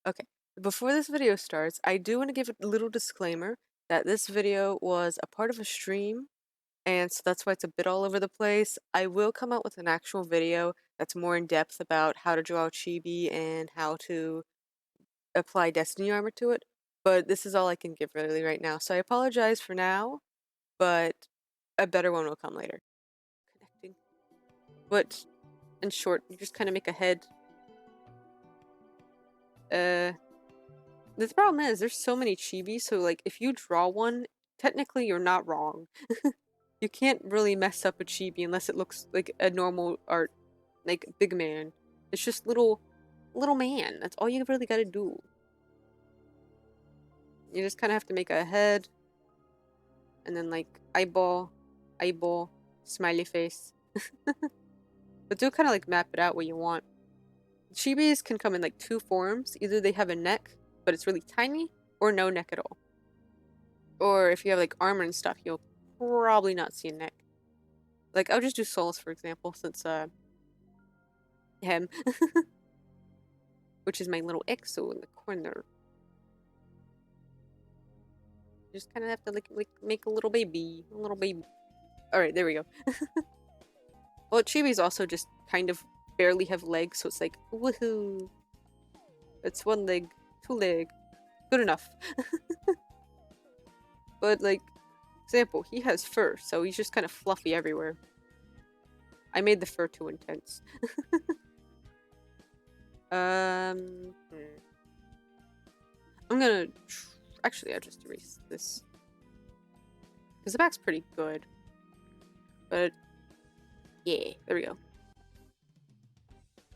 Okay, before this video starts, I do want to give a little disclaimer that this video was a part of a stream, and so that's why it's a bit all over the place. I will come out with an actual video that's more in depth about how to draw chibi and how to apply destiny armor to it, but this is all I can give really right now. So I apologize for now, but a better one will come later. Connecting. But in short, you just kind of make a head. The problem is there's so many chibi, so like if you draw one, technically you're not wrong. You can't really mess up a chibi unless it looks like a normal art, like big man. It's just little man. That's all you really gotta do. You just kind of have to make a head, and then like eyeball, smiley face. But do kind of like map it out what you want. Chibis can come in like two forms. Either they have a neck, but it's really tiny, or no neck at all. Or if you have like armor and stuff, you'll probably not see a neck. Like, I'll just do Solace, for example, since, him. Which is my little exo in the corner. You just kind of have to, like, make a little baby. A little baby. Alright, there we go. Well, chibis also just kind of barely have legs, so it's like, woohoo! It's one leg, two leg. Good enough. But, like, example, he has fur, so he's just kind of fluffy everywhere. I made the fur too intense. I'm gonna... Actually, I'll just erase this. Because the back's pretty good. But, yeah, there we go.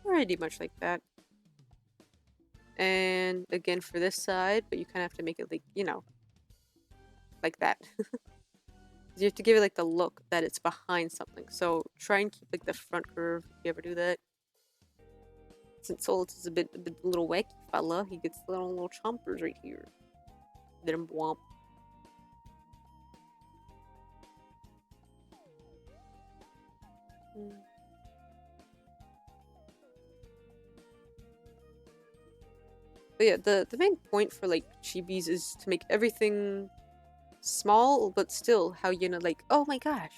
Pretty much like that. And again for this side, but you kind of have to make it like, you know, like that. You have to give it like the look that it's behind something. So try and keep like the front curve if you ever do that. Since Solace is a little wacky fella, he gets little chompers right here. Let him womp. But yeah, the main point for like chibis is to make everything small, but still how you know, like, oh my gosh,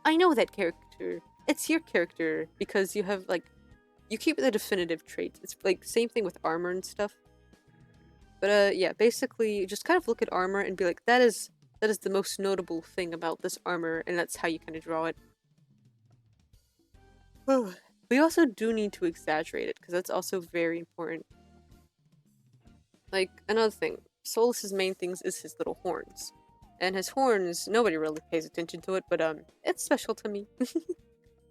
I know that character. It's your character because you have like, you keep the definitive traits. It's like same thing with armor and stuff. But yeah, basically just kind of look at armor and be like, that is the most notable thing about this armor, and that's how you kind of draw it. We also do need to exaggerate it because that's also very important. Like another thing, Solace's main things is his little horns. And his horns, nobody really pays attention to it, but it's special to me.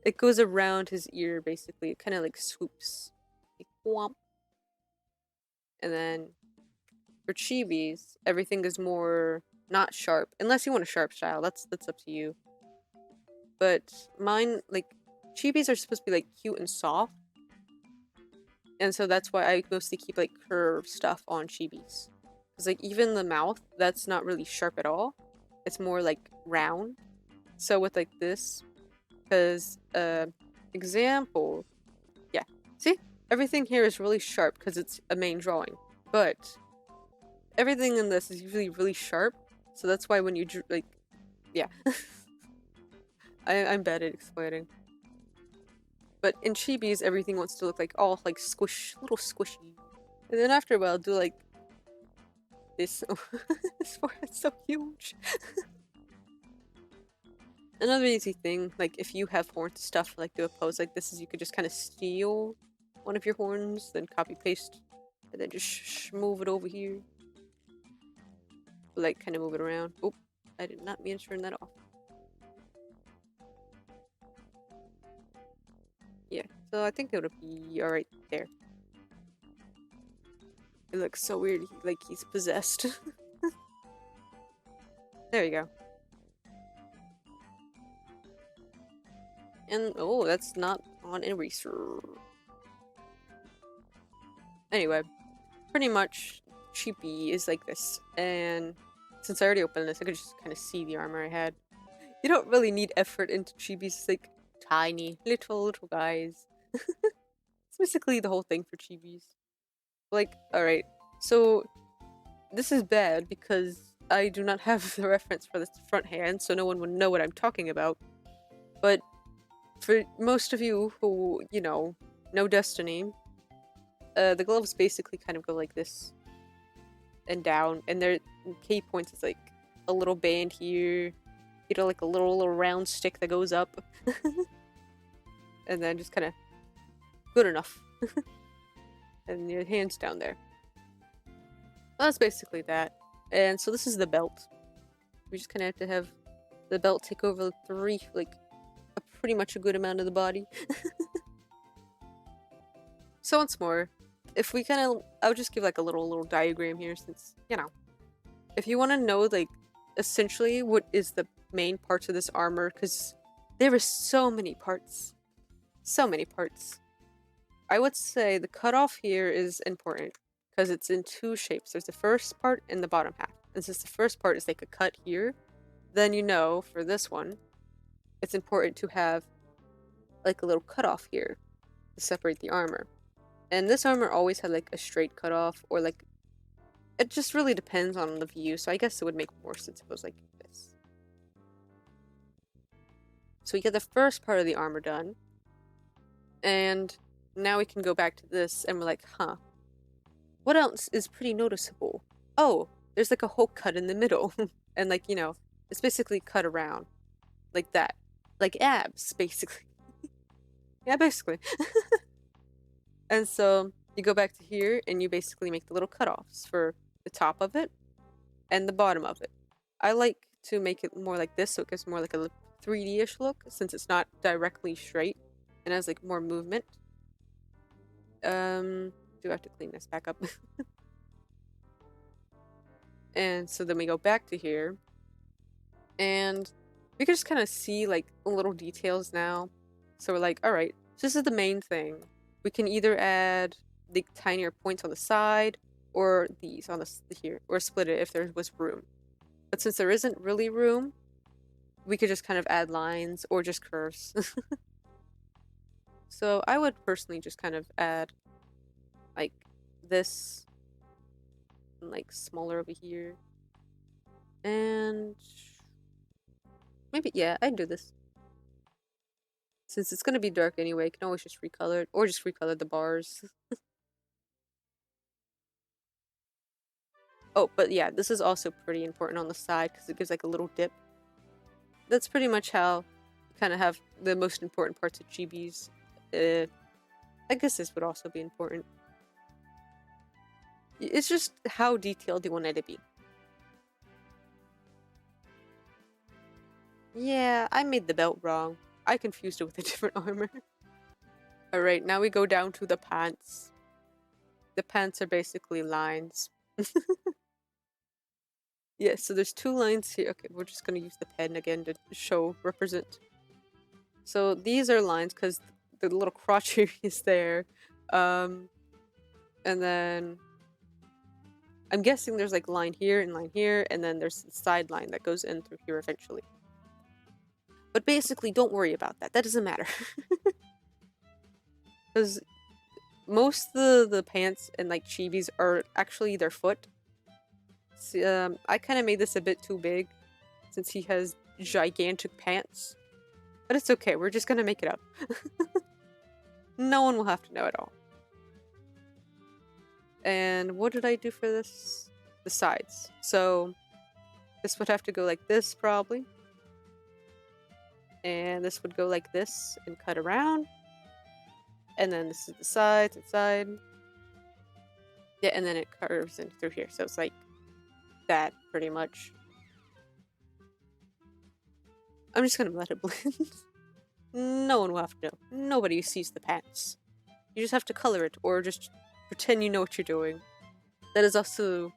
It goes around his ear, basically. It kind of like swoops. Like, whomp. And then for chibis, everything is more not sharp. Unless you want a sharp style, that's up to you. But mine, like, chibis are supposed to be like cute and soft. And so that's why I mostly keep like curved stuff on chibis. Because like even the mouth, that's not really sharp at all. It's more like round. So with like this, because example, yeah, see, everything here is really sharp because it's a main drawing, but everything in this is usually really sharp. So that's why when you like, yeah, I'm bad at explaining. But in chibis, everything wants to look like all like little squishy. And then after a while, do like this. This forehead's so huge. Another easy thing, like if you have horns stuff, like do a pose like this, is you could just kind of steal one of your horns, then copy paste, and then just move it over here. Like kind of move it around. Oh, I did not mean to turn that off. Yeah, so I think it would be alright there. It looks so weird, like he's possessed. There we go. And, oh, that's not on eraser. Anyway, pretty much chibi is like this. And since I already opened this, I could just kind of see the armor I had. You don't really need effort into chibis. It's like tiny, little guys. It's basically the whole thing for chibis. Like, alright, So this is bad because I do not have the reference for the front hand, so no one would know what I'm talking about. But for most of you who, you know Destiny, the gloves basically kind of go like this and down, and their key points is like a little band here, like a little round stick that goes up, and then just kind of good enough, and your hands down there. Well, that's basically that. And so this is the belt. We just kind of have to have the belt take over pretty much a good amount of the body. So once more, if we I'll just give like a little diagram here, since, if you want to know like essentially what is the main parts of this armor, because there are so many parts. So many parts. I would say the cutoff here is important because it's in two shapes. There's the first part and the bottom half. And since the first part is like a cut here, then for this one, it's important to have like a little cutoff here to separate the armor. And this armor always had like a straight cutoff, or like, it just really depends on the view, so I guess it would make more sense if it was like this. So we get the first part of the armor done, and now we can go back to this, and we're like, huh, what else is pretty noticeable? Oh, there's like a whole cut in the middle, and like, it's basically cut around, like that. Like abs, basically. Yeah, basically. And so you go back to here, and you basically make the little cutoffs for the top of it and the bottom of it. I like to make it more like this, so it gives more like a 3D-ish look, since it's not directly straight and has like more movement. Do I have to clean this back up? And so then we go back to here, and we can just kind of see like little details now. So we're like, all right, so this is the main thing. We can either add the tinier points on the side, or these on the here, or split it if there was room. But since there isn't really room, we could just kind of add lines or just curves. So I would personally just kind of add like this, and like smaller over here, and maybe, yeah, I'd do this. Since it's gonna be dark anyway, you can always just recolor it, or just recolor the bars. Oh, but yeah, this is also pretty important on the side because it gives like a little dip. That's pretty much how you kind of have the most important parts of chibis. I guess this would also be important. It's just how detailed you want it to be. Yeah, I made the belt wrong. I confused it with a different armor. Alright, now we go down to the pants. The pants are basically lines. Yeah, so there's two lines here. Okay, we're just gonna use the pen again to represent. So these are lines because the little crotch area is there. And then I'm guessing there's like line here, and then there's the side line that goes in through here eventually. But basically, don't worry about that. That doesn't matter. Because most of the pants and like chibis are actually their foot. So, I kind of made this a bit too big since he has gigantic pants. But it's okay, we're just gonna make it up. No one will have to know at all. And what did I do for this? The sides. So this would have to go like this, probably. And this would go like this and cut around. And then this is the side. Yeah, and then it curves in through here. So it's like that, pretty much. I'm just gonna let it blend. No one will have to know. Nobody sees the pants. You just have to color it, or just pretend you know what you're doing. That is also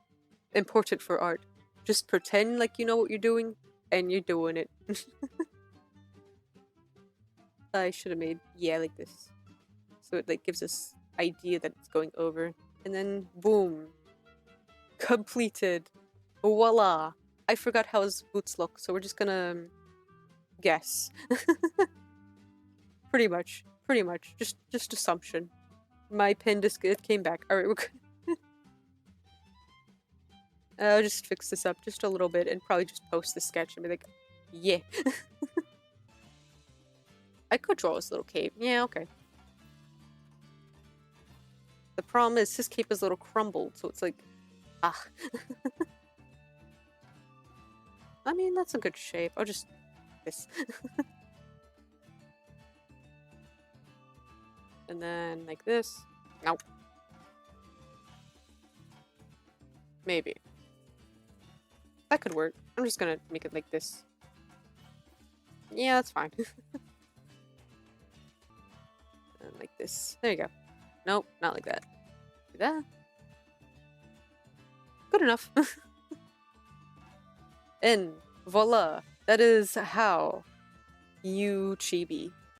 important for art. Just pretend like you know what you're doing, and you're doing it. I should have made, yeah, like this. So it like gives us idea that it's going over. And then, boom. Completed. Voila. I forgot how his boots look, so we're just gonna guess. Pretty much. Just assumption. My pen just came back. Alright, we're good. I'll just fix this up just a little bit and probably just post the sketch and be like, yeah. I could draw this little cape. Yeah, okay. The problem is his cape is a little crumbled, so it's like, ah. I mean, that's a good shape. I'll just this. And then like this. Nope. Maybe. That could work. I'm just gonna make it like this. Yeah, that's fine. And like this. There you go. Nope, not like that. Do that. Good enough. And voila. That is how you chibi.